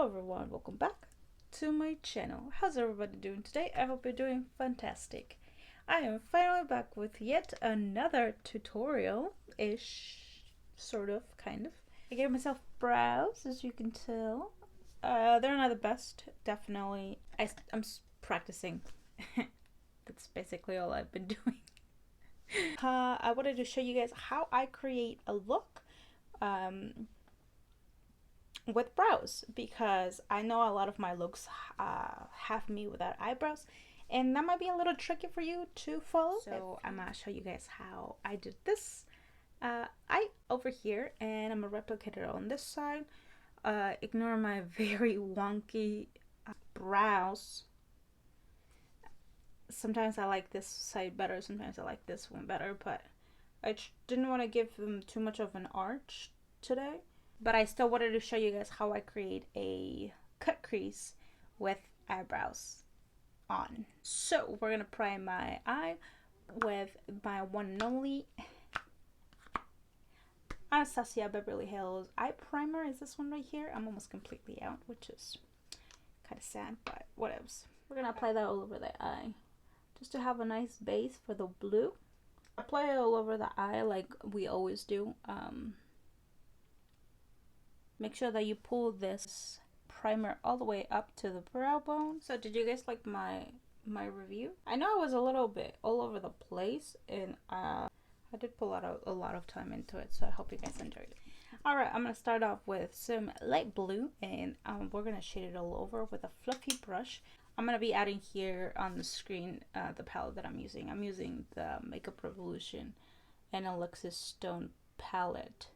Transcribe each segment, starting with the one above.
Hello everyone, welcome back to my channel. How's everybody doing today? I hope you're doing fantastic. I am finally back with yet another tutorial-ish, sort of, kind of. I gave myself brows, as you can tell. They're not the best, definitely. I'm practicing. That's basically all I've been doing. I wanted to show you guys how I create a look with brows, because I know a lot of my looks have me without eyebrows, and that might be a little tricky for you to follow. So I'm gonna show you guys how I did this. I over here, and I'm gonna replicate it on this side. Ignore my very wonky brows. Sometimes I like this side better, sometimes I like this one better, but I didn't want to give them too much of an arch today. But I still wanted to show you guys how I create a cut crease with eyebrows on. So we're gonna prime my eye with my one and only Anastasia Beverly Hills eye primer. Is this one right here? I'm almost completely out, which is kind of sad, but whatevs. We're gonna apply that all over the eye, just to have a nice base for the blue. Apply it all over the eye like we always do. Make sure that you pull this primer all the way up to the brow bone. So did you guys like my review? I know I was a little bit all over the place, and I did pull out a lot of time into it, so I hope you guys enjoyed it. Alright, I'm going to start off with some light blue, and we're going to shade it all over with a fluffy brush. I'm going to be adding here on the screen the palette that I'm using. I'm using the Makeup Revolution and Alexis Stone palette.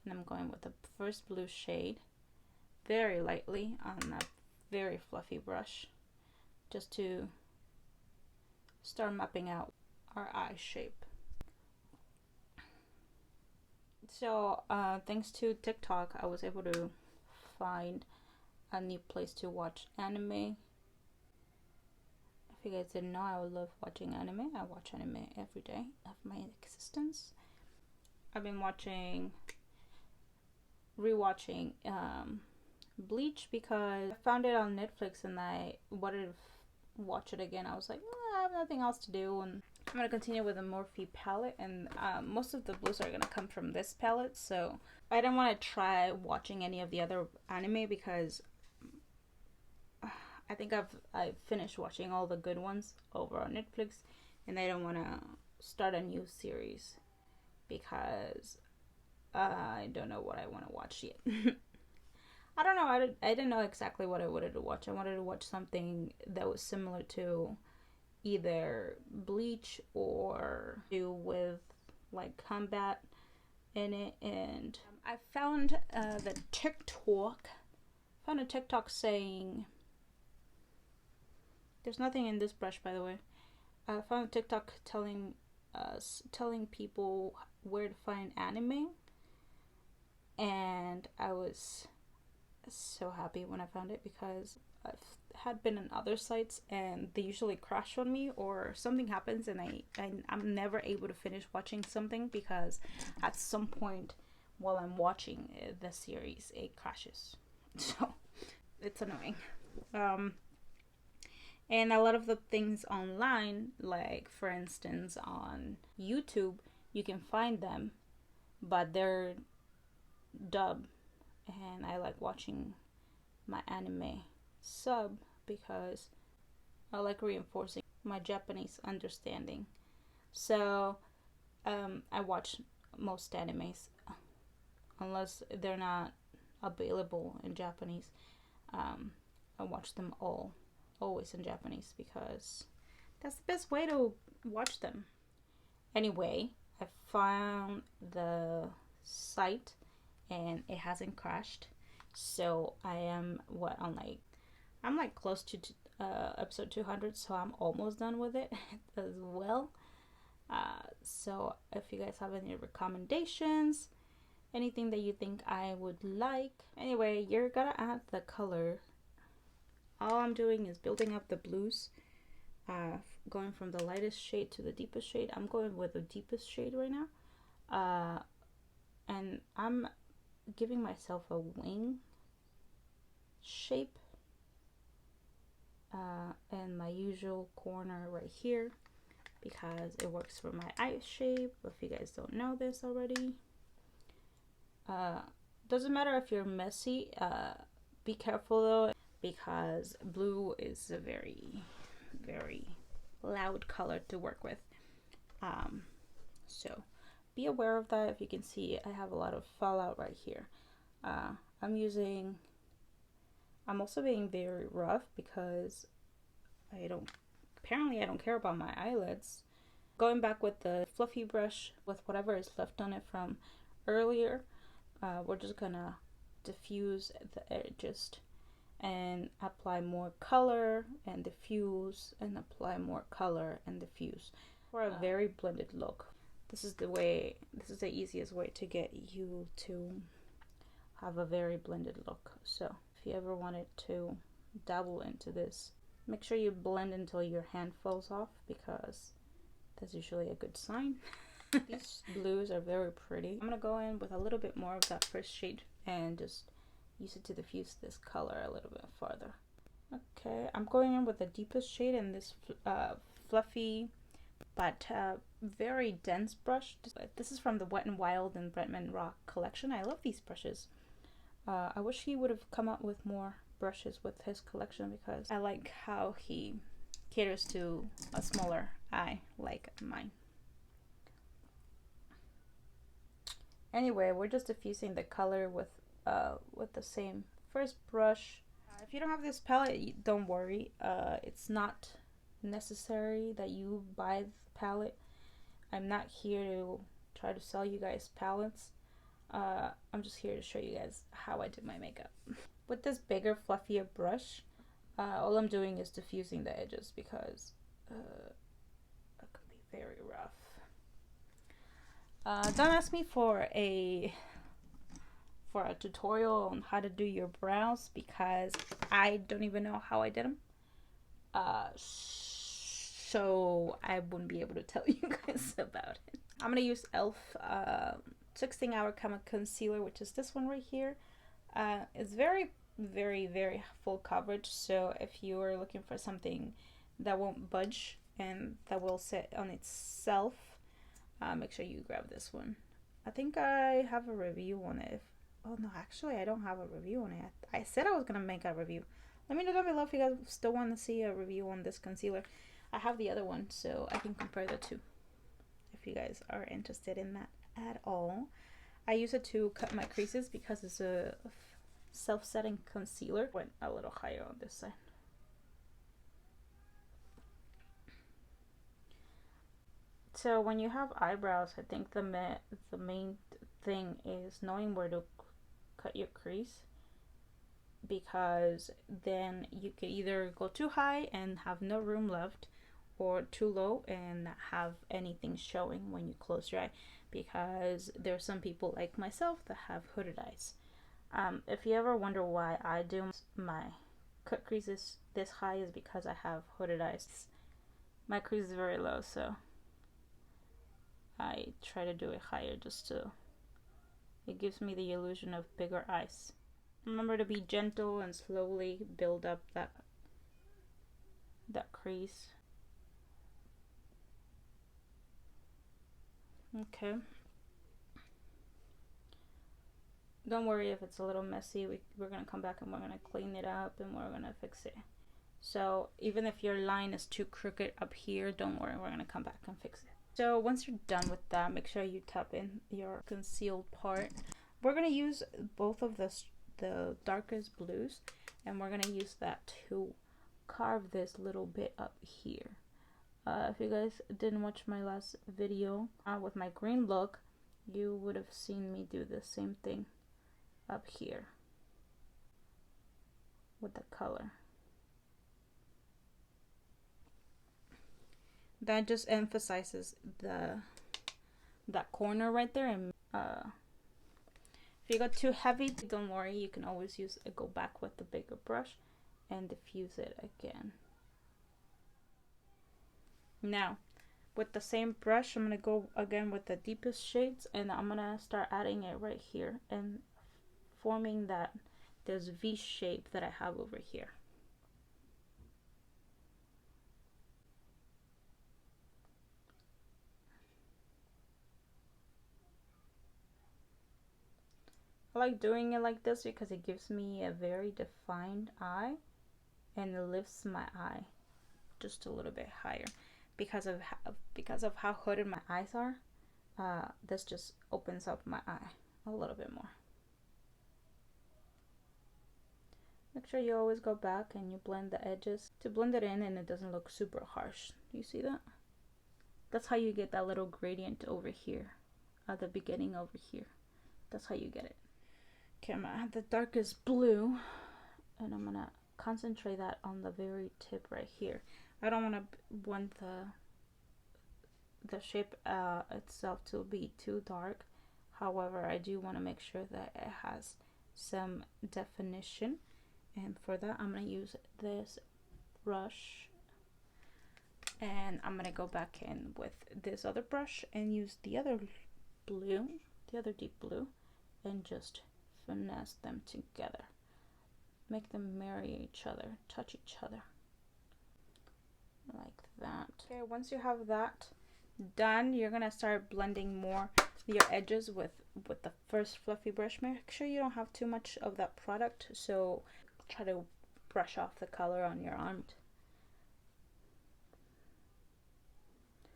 And I'm going with the first blue shade very lightly on a very fluffy brush, just to start mapping out our eye shape. So thanks to TikTok, I was able to find a new place to watch anime. If you guys didn't know, I love watching anime. I watch anime every day of my existence. I've been rewatching Bleach because I found it on Netflix and I wanted to watch it again. I was like, I have nothing else to do, and I'm gonna continue with the Morphe palette, and most of the blues are gonna come from this palette. So I don't want to try watching any of the other anime because I think I've finished watching all the good ones over on Netflix, and I don't want to start a new series because I don't know what I want to watch yet. I don't know. I didn't know exactly what I wanted to watch. I wanted to watch something that was similar to either Bleach or do with like combat in it. And I found a TikTok saying, there's nothing in this brush, by the way. I found a TikTok telling people where to find anime. And I was so happy when I found it, because I've had been on other sites and they usually crash on me, or something happens and I'm never able to finish watching something because at some point while I'm watching the series it crashes. So it's annoying. And a lot of the things online, like for instance on YouTube, you can find them, but they're dub, and I like watching my anime sub because I like reinforcing my Japanese understanding. So I watch most animes unless they're not available in Japanese. I watch them always in Japanese because that's the best way to watch them. Anyway, I found the site and it hasn't crashed, so I am I'm like close to episode 200, so I'm almost done with it as well. So if you guys have any recommendations, anything that you think I would like, anyway, you're gonna add the color. All I'm doing is building up the blues, going from the lightest shade to the deepest shade. I'm going with the deepest shade right now, and I'm giving myself a wing shape and my usual corner right here, because it works for my eye shape. If you guys don't know this already, doesn't matter if you're messy, be careful though, because blue is a very loud color to work with, so be aware of that. If you can see, I have a lot of fallout right here. I'm also being very rough because I don't care about my eyelids. Going back with the fluffy brush with whatever is left on it from earlier, we're just gonna diffuse the edges and apply more color and diffuse, and apply more color and diffuse for a very blended look. This is the easiest way to get you to have a very blended look. So if you ever wanted to dabble into this, make sure you blend until your hand falls off, because that's usually a good sign. These blues are very pretty. I'm gonna go in with a little bit more of that first shade and just use it to diffuse this color a little bit farther. Okay, I'm going in with the deepest shade in this fluffy but very dense brush. This is from the Wet n Wild and Bretman Rock collection. I love these brushes. I wish he would have come up with more brushes with his collection, because I like how he caters to a smaller eye like mine. Anyway, we're just diffusing the color with the same first brush. If you don't have this palette, don't worry. It's not necessary that you buy the palette. I'm not here to try to sell you guys palettes. I'm just here to show you guys how I do my makeup. With this bigger, fluffier brush, all I'm doing is diffusing the edges, because it can be very rough. Don't ask me for a tutorial on how to do your brows, because I don't even know how I did them. So I wouldn't be able to tell you guys about it. I'm gonna use e.l.f. 16 Hour Camo Concealer, which is this one right here. It's very full coverage, so if you are looking for something that won't budge and that will sit on itself, make sure you grab this one. I think I have a review on it. Oh no, actually I don't have a review on it. I said I was gonna make a review. Let me know down below if you guys still want to see a review on this concealer. I have the other one, so I can compare the two if you guys are interested in that at all. I use it to cut my creases because it's a self-setting concealer. Went a little higher on this side. So when you have eyebrows, I think the main thing is knowing where to cut your crease, because then you can either go too high and have no room left, or too low and not have anything showing when you close your eye, because there are some people like myself that have hooded eyes. If you ever wonder why I do my cut creases this high, is because I have hooded eyes. My crease is very low, so I try to do it higher just to, it gives me the illusion of bigger eyes. Remember to be gentle and slowly build up that crease. Okay. Don't worry if it's a little messy. We're gonna come back and we're gonna clean it up and we're gonna fix it. So even if your line is too crooked up here, don't worry, we're gonna come back and fix it. So once you're done with that, make sure you tap in your concealed part. We're gonna use both of the darkest blues, and we're gonna use that to carve this little bit up here. If you guys didn't watch my last video with my green look, you would have seen me do the same thing up here with the color. That just emphasizes that corner right there. And if you got too heavy, don't worry, you can always go back with the bigger brush and diffuse it again. Now with the same brush, I'm gonna go again with the deepest shades, and I'm gonna start adding it right here and forming that this V shape that I have over here. I like doing it like this because it gives me a very defined eye, and it lifts my eye just a little bit higher because of how hooded my eyes are. This just opens up my eye a little bit more. Make sure you always go back and you blend the edges to blend it in and it doesn't look super harsh. You see that? That's how you get that little gradient over here at the beginning over here. That's how you get it. Okay, I'm gonna have the darkest blue and I'm gonna concentrate that on the very tip right here. I don't want the shape itself to be too dark. However, I do want to make sure that it has some definition, and for that I'm going to use this brush, and I'm going to go back in with this other brush and use the other blue, the other deep blue, and just finesse them together, make them marry each other, touch each other like that. Okay, once you have that done, you're gonna start blending more your edges with the first fluffy brush. Make sure you don't have too much of that product, so try to brush off the color on your arm.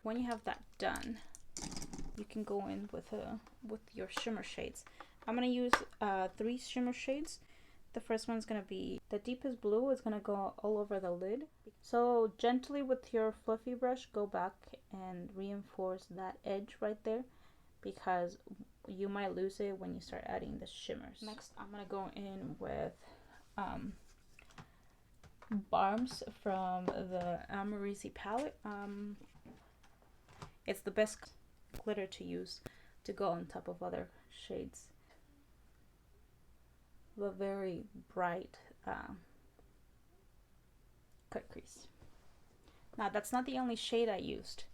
When you have that done, you can go in with your shimmer shades. I'm gonna use 3 shimmer shades. The first one's gonna be the deepest blue. Is gonna go all over the lid. So gently with your fluffy brush, go back and reinforce that edge right there, because you might lose it when you start adding the shimmers. Next, I'm gonna go in with Balms from the Amrezy Palette. It's the best glitter to use to go on top of other shades. A very bright cut crease. Now that's not the only shade I used.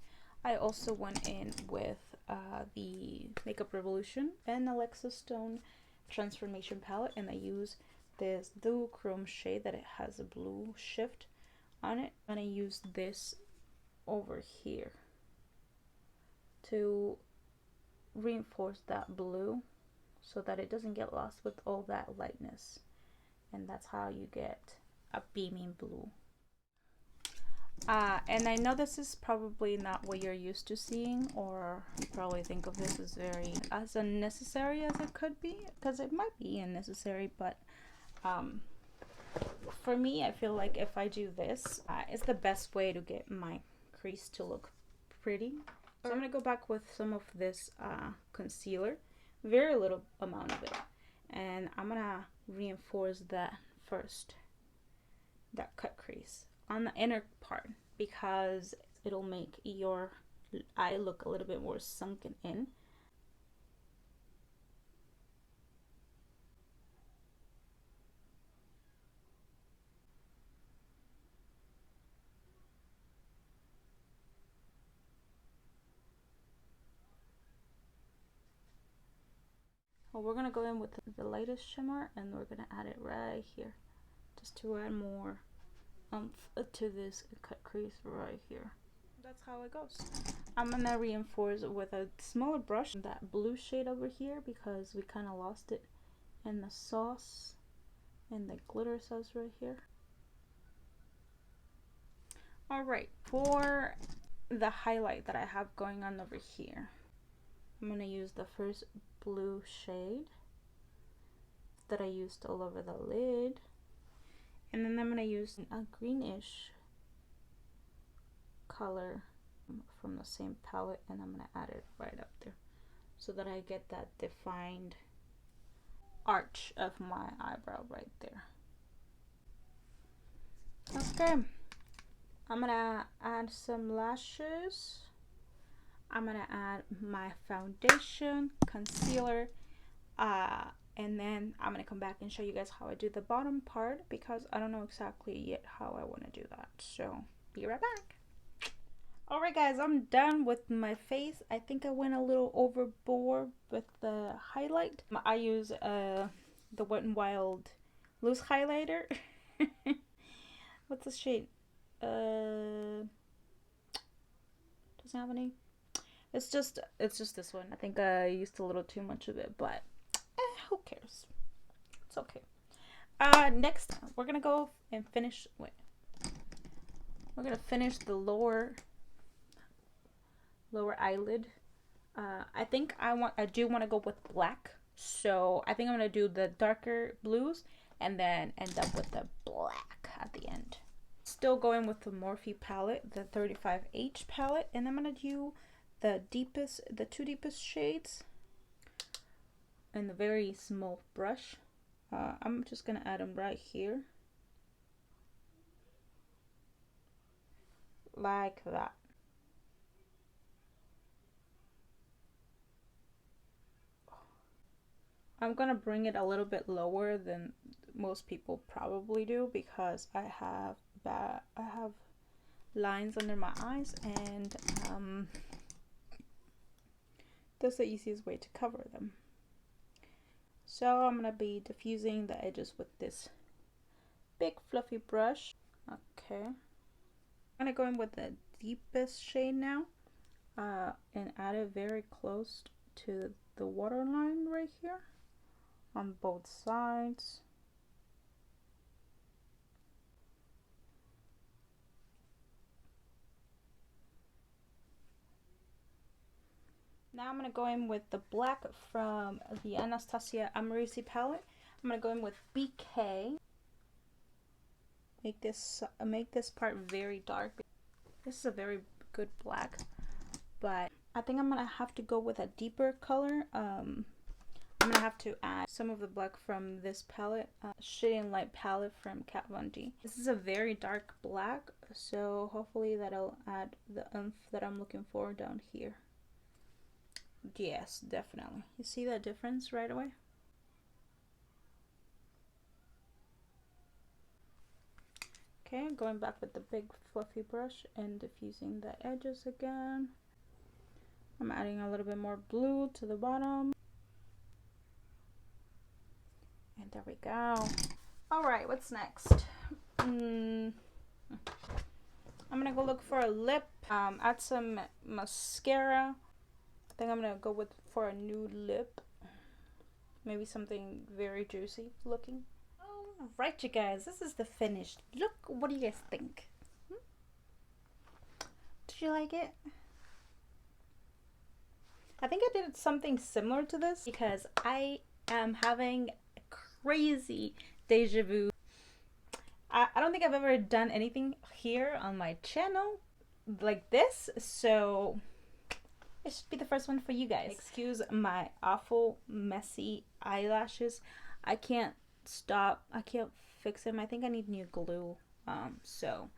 I also went in with the Makeup Revolution and Alexa Stone Transformation Palette, and I use this duochrome shade that it has a blue shift on it, and I use this over here to reinforce that blue so that it doesn't get lost with all that lightness, and that's how you get a beaming blue. And I know this is probably not what you're used to seeing, or you probably think of this as unnecessary as it could be, because it might be unnecessary, but for me, I feel like if I do this, it's the best way to get my crease to look pretty. So I'm gonna go back with some of this concealer, very little amount of it, and I'm gonna reinforce that first, that cut crease on the inner part, because it'll make your eye look a little bit more sunken in. Well, we're gonna go in with the lightest shimmer, and we're gonna add it right here, just to add more to this cut crease right here. That's how it goes. I'm gonna reinforce with a smaller brush that blue shade over here, because we kind of lost it in the sauce, and the glitter sauce right here. All right, for the highlight that I have going on over here, I'm gonna use the first blue shade that I used all over the lid, and then I'm gonna use a greenish color from the same palette, and I'm gonna add it right up there so that I get that defined arch of my eyebrow right there. Okay, I'm gonna add some lashes. I'm gonna add my foundation, concealer, and then I'm gonna come back and show you guys how I do the bottom part, because I don't know exactly yet how I want to do that. So be right back. Alright guys, I'm done with my face. I think I went a little overboard with the highlight. I use the Wet n Wild loose highlighter. What's the shade? Doesn't have any. It's just this one. I think I used a little too much of it, but who cares? It's okay. Next we're gonna go and finish. Wait. We're gonna finish the lower eyelid. I think I do want to go with black, so I think I'm gonna do the darker blues and then end up with the black at the end. Still going with the Morphe palette, the 35H palette, and I'm gonna do the two deepest shades and the very small brush. I'm just gonna add them right here, like that. I'm gonna bring it a little bit lower than most people probably do because I have lines under my eyes, and that's the easiest way to cover them. So I'm gonna be diffusing the edges with this big fluffy brush. Okay, I'm gonna go in with the deepest shade now, and add it very close to the waterline right here on both sides. Now I'm going to go in with the black from the Anastasia Amrezy palette. I'm going to go in with BK. Make this part very dark. This is a very good black, but I think I'm going to have to go with a deeper color. I'm going to have to add some of the black from this palette, Shade and Light palette from Kat Von D. This is a very dark black, so hopefully that'll add the oomph that I'm looking for down here. Yes, definitely. You see that difference right away? Okay, going back with the big fluffy brush and diffusing the edges again. I'm adding a little bit more blue to the bottom. And there we go. Alright, what's next? I'm gonna go look for a lip, add some mascara. I think I'm gonna go for a nude lip, maybe something very juicy looking. All right, you guys, this is the finished look. What do you guys think? Did you like it? I think I did something similar to this because I am having a crazy deja vu. I don't think I've ever done anything here on my channel like this, so it should be the first one for you guys. Excuse my awful messy eyelashes. I can't fix them. I think I need new glue, so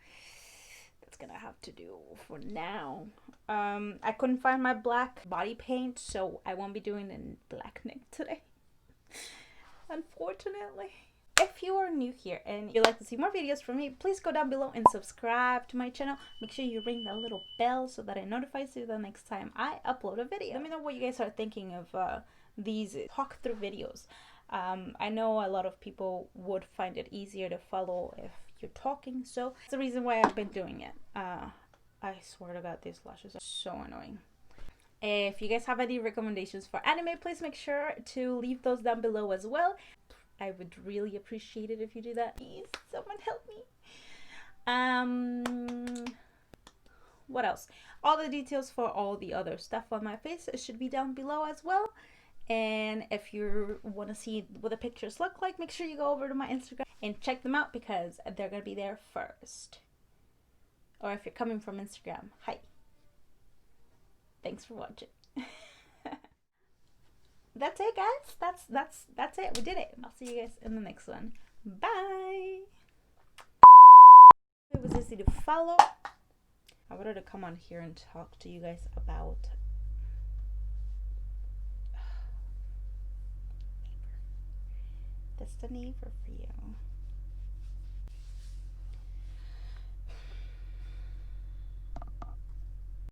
that's gonna have to do for now. I couldn't find my black body paint, so I won't be doing a black neck today, unfortunately. If you are new here and you'd like to see more videos from me, please go down below and subscribe to my channel. Make sure you ring that little bell so that it notifies you the next time I upload a video. Let me know what you guys are thinking of these talk-through videos. I know a lot of people would find it easier to follow if you're talking, so that's the reason why I've been doing it. I swear to God, these lashes are so annoying. If you guys have any recommendations for anime, please make sure to leave those down below as well. I would really appreciate it if you do that. Please, someone help me. What else? All the details for all the other stuff on my face should be down below as well. And if you want to see what the pictures look like, make sure you go over to my Instagram and check them out because they're going to be there first. Or if you're coming from Instagram, hi. Thanks for watching. That's it, guys. That's it. We did it. I'll see you guys in the next one. Bye. It was easy to follow. I wanted to come on here and talk to you guys about that's the neighbor for you.